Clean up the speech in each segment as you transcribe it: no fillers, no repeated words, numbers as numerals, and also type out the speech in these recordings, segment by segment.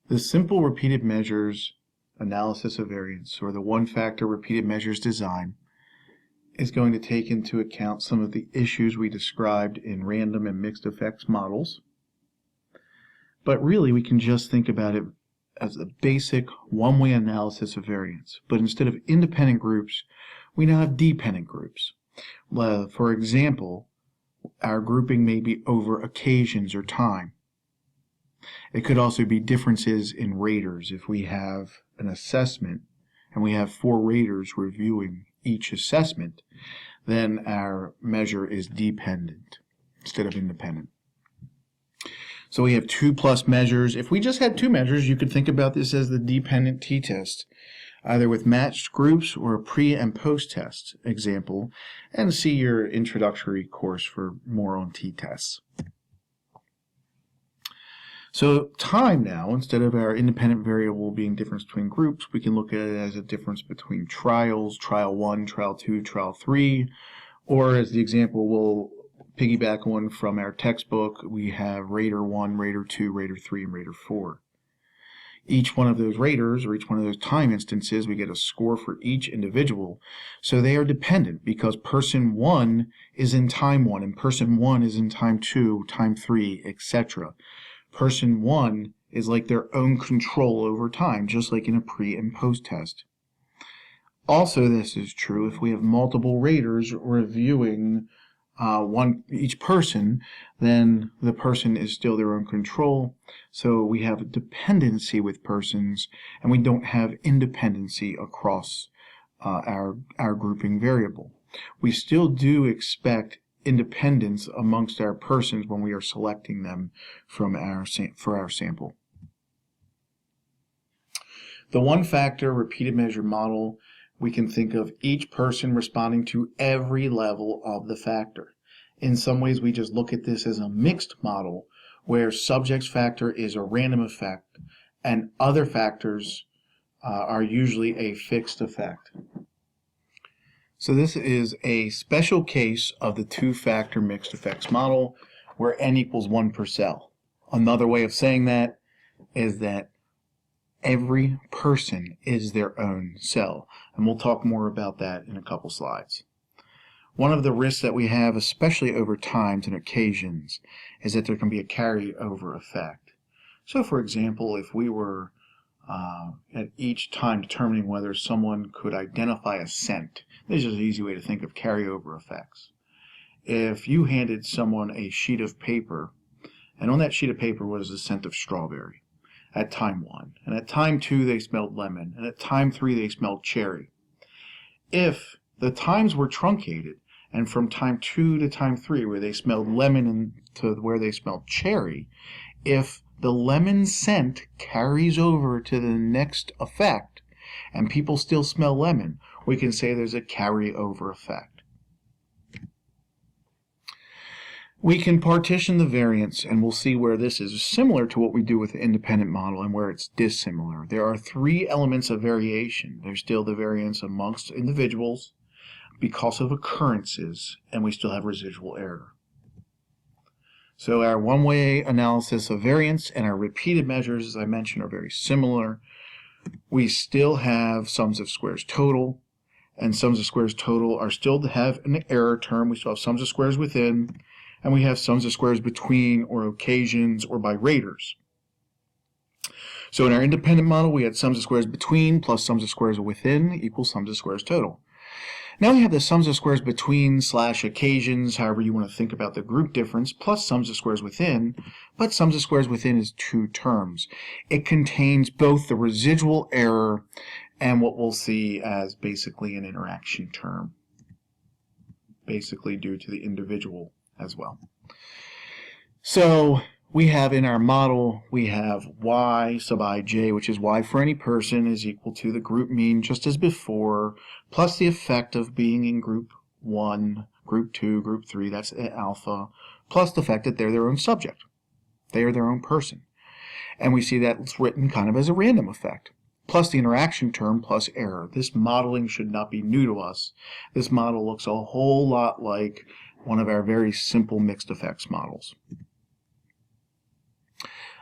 The simple repeated measures analysis of variance, or the one-factor repeated measures design, is going to take into account some of the issues we described in random and mixed effects models. But really, we can just think about it as a basic one-way analysis of variance. But instead of independent groups, we now have dependent groups. For example, our grouping may be over occasions or time. It could also be differences in raters. If we have an assessment and we have 4 raters reviewing each assessment, then our measure is dependent instead of independent. So we have 2+ measures. If we just had 2 measures, you could think about this as the dependent t-test, either with matched groups or a pre- and post-test example, and see your introductory course for more on t-tests. So time now, instead of our independent variable being difference between groups, we can look at it as a difference between trials, trial 1, trial 2, trial 3, or as the example we'll piggyback on from our textbook, we have rater 1, rater 2, rater 3, and rater 4. Each one of those raters, or each one of those time instances, we get a score for each individual. So they are dependent because person 1 is in time 1, and person 1 is in time 2, time 3, etc. Person 1 is like their own control over time, just like in a pre- and post-test. Also, this is true if we have multiple raters reviewing each person, then the person is still their own control. So we have a dependency with persons, and we don't have independency across our grouping variable. We still do expect independence amongst our persons when we are selecting them from for our sample. The one-factor repeated measure model, we can think of each person responding to every level of the factor. In some ways, we just look at this as a mixed model where subject's factor is a random effect and other factors are usually a fixed effect. So this is a special case of the two-factor mixed effects model where n equals 1 per cell. Another way of saying that is that every person is their own cell, and we'll talk more about that in a couple slides. One of the risks that we have, especially over times and occasions, is that there can be a carryover effect. So for example, if we were at each time determining whether someone could identify a scent, this is an easy way to think of carryover effects. If you handed someone a sheet of paper, and on that sheet of paper was the scent of strawberry, at time 1, and at time 2 they smelled lemon, and at time 3 they smelled cherry. If the times were truncated, and from time 2 to time 3 where they smelled lemon and to where they smelled cherry, if the lemon scent carries over to the next effect and people still smell lemon, we can say there's a carryover effect. We can partition the variance, and we'll see where this is similar to what we do with the independent model and where it's dissimilar. There are 3 elements of variation. There's still the variance amongst individuals because of occurrences, and we still have residual error. So our one-way analysis of variance and our repeated measures, as I mentioned, are very similar. We still have sums of squares total, and sums of squares total are still to have an error term. We still have sums of squares within, and we have sums of squares between or occasions or by raters. So in our independent model, we had sums of squares between plus sums of squares within equals sums of squares total. Now we have the sums of squares between / occasions, however you want to think about the group difference, plus sums of squares within, but sums of squares within is 2 terms. It contains both the residual error and what we'll see as basically an interaction term, basically due to the individual as well. So we have in our model, we have y sub ij, which is y for any person, is equal to the group mean just as before, plus the effect of being in group 1, group 2, group 3, that's alpha, plus the fact that they're their own subject. They are their own person. And we see that it's written kind of as a random effect, plus the interaction term plus error. This modeling should not be new to us. This model looks a whole lot like one of our very simple mixed effects models.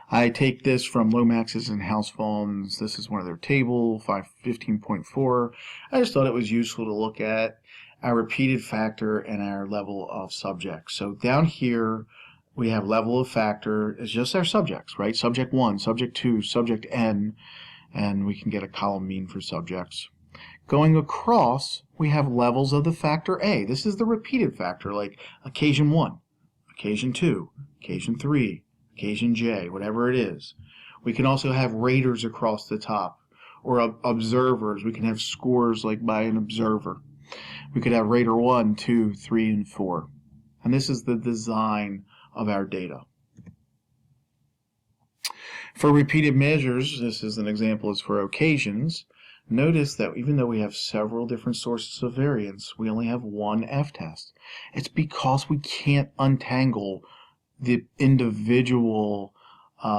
I take this from Lomax's and House Phones. This is one of their table, 515.4. I just thought it was useful to look at our repeated factor and our level of subjects. So down here, we have level of factor is just our subjects, right? Subject 1, subject 2, subject n, and we can get a column mean for subjects. Going across, we have levels of the factor A. This is the repeated factor, like occasion 1, occasion 2, occasion 3, occasion J, whatever it is. We can also have raters across the top, or observers. We can have scores like by an observer. We could have rater 1, 2, 3, and 4. And this is the design of our data. For repeated measures, this is an example is for occasions. Notice that even though we have several different sources of variance, we only have one f-test. It's because we can't untangle the individual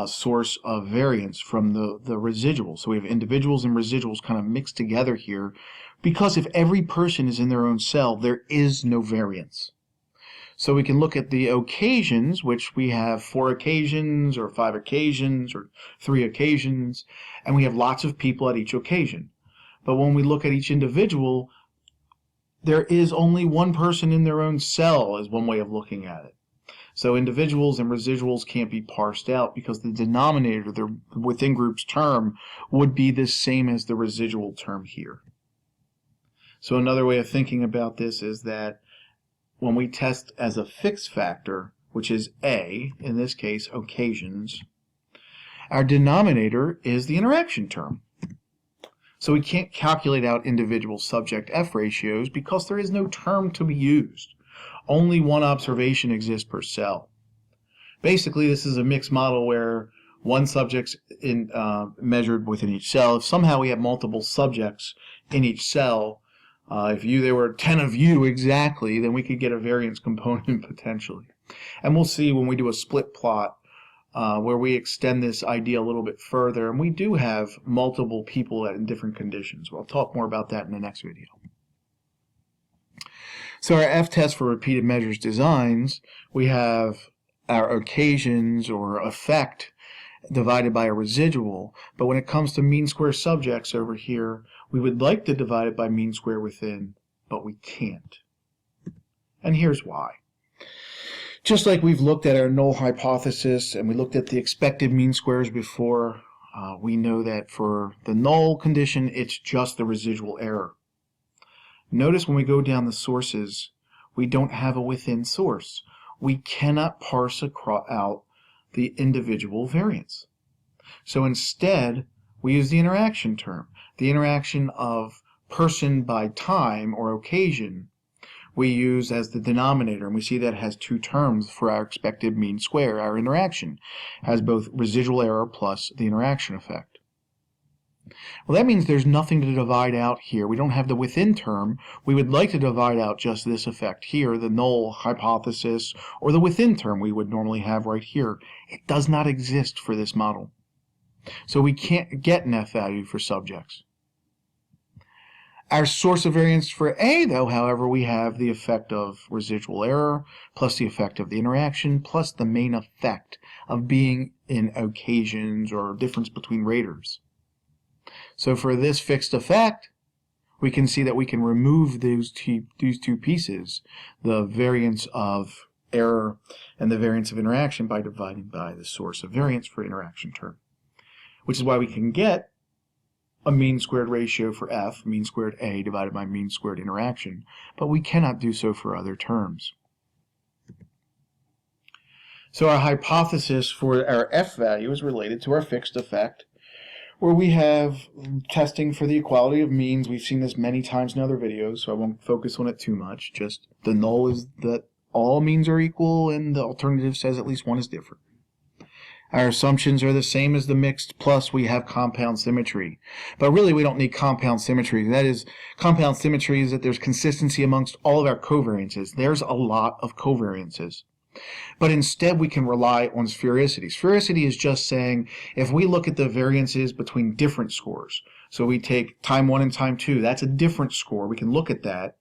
source of variance from the residuals. So we have individuals and residuals kind of mixed together here, because if every person is in their own cell, there is no variance. So we can look at the occasions, which we have 4 occasions or 5 occasions or 3 occasions, and we have lots of people at each occasion. But when we look at each individual, there is only one person in their own cell, is one way of looking at it. So individuals and residuals can't be parsed out because the denominator, the within groups term, would be the same as the residual term here. So another way of thinking about this is that when we test as a fixed factor, which is A, in this case occasions, our denominator is the interaction term. So we can't calculate out individual subject F ratios because there is no term to be used. Only one observation exists per cell. Basically, this is a mixed model where one subject's measured within each cell. If somehow we have multiple subjects in each cell, if there were 10 of you exactly, then we could get a variance component potentially. And we'll see when we do a split plot where we extend this idea a little bit further, and we do have multiple people in different conditions. We'll talk more about that in the next video. So our f-test for repeated measures designs, we have our occasions or effect divided by a residual, but when it comes to mean square subjects over here, we would like to divide it by mean square within, but we can't. And here's why. Just like we've looked at our null hypothesis and we looked at the expected mean squares before, we know that for the null condition, it's just the residual error. Notice when we go down the sources, we don't have a within source. We cannot parse out the individual variance. So instead, we use the interaction term. The interaction of person by time or occasion we use as the denominator, and we see that it has 2 terms for our expected mean square. Our interaction has both residual error plus the interaction effect. Well, that means there's nothing to divide out here. We don't have the within term. We would like to divide out just this effect here, the null hypothesis, or the within term we would normally have right here. It does not exist for this model. So we can't get an F value for subjects. Our source of variance for A, though, however, we have the effect of residual error, plus the effect of the interaction, plus the main effect of being in occasions or difference between raters. So for this fixed effect, we can see that we can remove these two pieces, the variance of error and the variance of interaction, by dividing by the source of variance for interaction term, which is why we can get a mean squared ratio for F, mean squared A divided by mean squared interaction, but we cannot do so for other terms. So our hypothesis for our F value is related to our fixed effect, where we have testing for the equality of means. We've seen this many times in other videos, so I won't focus on it too much. Just the null is that all means are equal, and the alternative says at least one is different. Our assumptions are the same as the mixed, plus we have compound symmetry. But really we don't need compound symmetry. That is, compound symmetry is that there's consistency amongst all of our covariances. There's a lot of covariances. But instead we can rely on sphericity. Sphericity is just saying if we look at the variances between different scores, so we take time 1 and time 2, that's a different score. We can look at that.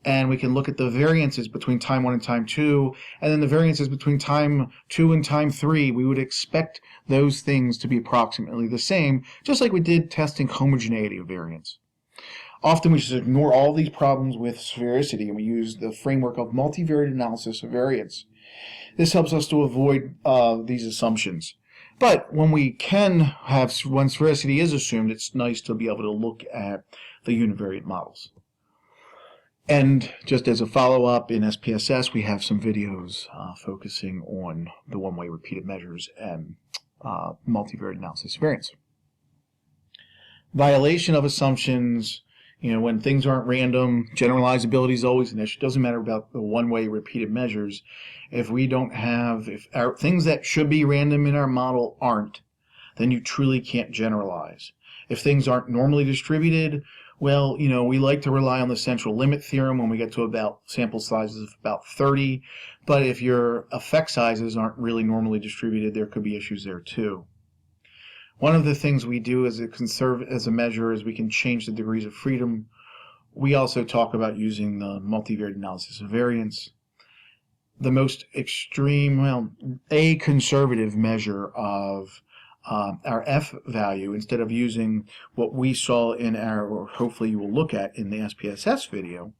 and we can look at the variances between time 1 and time 2, and then the variances between time 2 and time 3. We would expect those things to be approximately the same, just like we did testing homogeneity of variance. Often we just ignore all these problems with sphericity, and we use the framework of multivariate analysis of variance. This helps us to avoid these assumptions. But when we can have, when sphericity is assumed, it's nice to be able to look at the univariate models. And just as a follow-up, in SPSS, we have some videos focusing on the one-way repeated measures and multivariate analysis of variance. Violation of assumptions. When things aren't random, generalizability is always an issue. It doesn't matter about the one-way repeated measures. If our things that should be random in our model aren't, then you truly can't generalize. If things aren't normally distributed, well, we like to rely on the central limit theorem when we get to about sample sizes of about 30. But if your effect sizes aren't really normally distributed, there could be issues there too. One of the things we do as a measure is we can change the degrees of freedom. We also talk about using the multivariate analysis of variance. The most extreme, a conservative measure of our F value, instead of using what we saw in or hopefully you will look at in the SPSS video,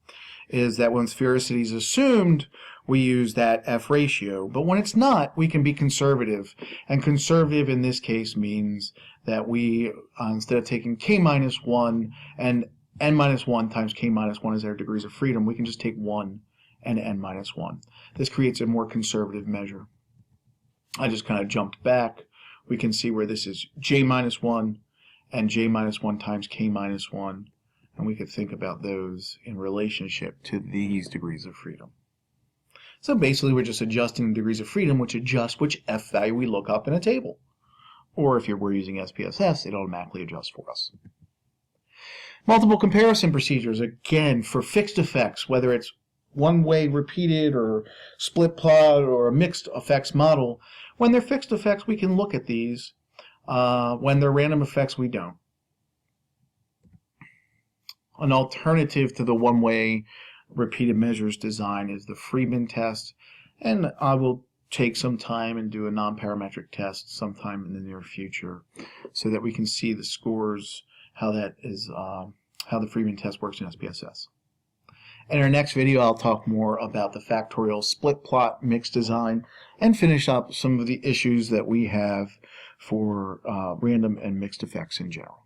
is that when sphericity is assumed, we use that F ratio. But when it's not, we can be conservative. And conservative in this case means that we, instead of taking k minus 1 and n minus 1 times k minus 1 as our degrees of freedom, we can just take 1 and n minus 1. This creates a more conservative measure. I just kind of jumped back. We can see where this is j minus 1 and j minus 1 times k minus 1. And we could think about those in relationship to these degrees of freedom. So basically we're just adjusting the degrees of freedom, which adjusts which F value we look up in a table. Or if we're using SPSS, it automatically adjusts for us. Multiple comparison procedures, again, for fixed effects, whether it's one-way repeated or split plot or a mixed effects model. When they're fixed effects, we can look at these. When they're random effects, we don't. An alternative to the one-way repeated measures design is the Friedman test, and I will take some time and do a non-parametric test sometime in the near future so that we can see the scores, how the Friedman test works in SPSS. In our next video, I'll talk more about the factorial split plot mixed design and finish up some of the issues that we have for random and mixed effects in general.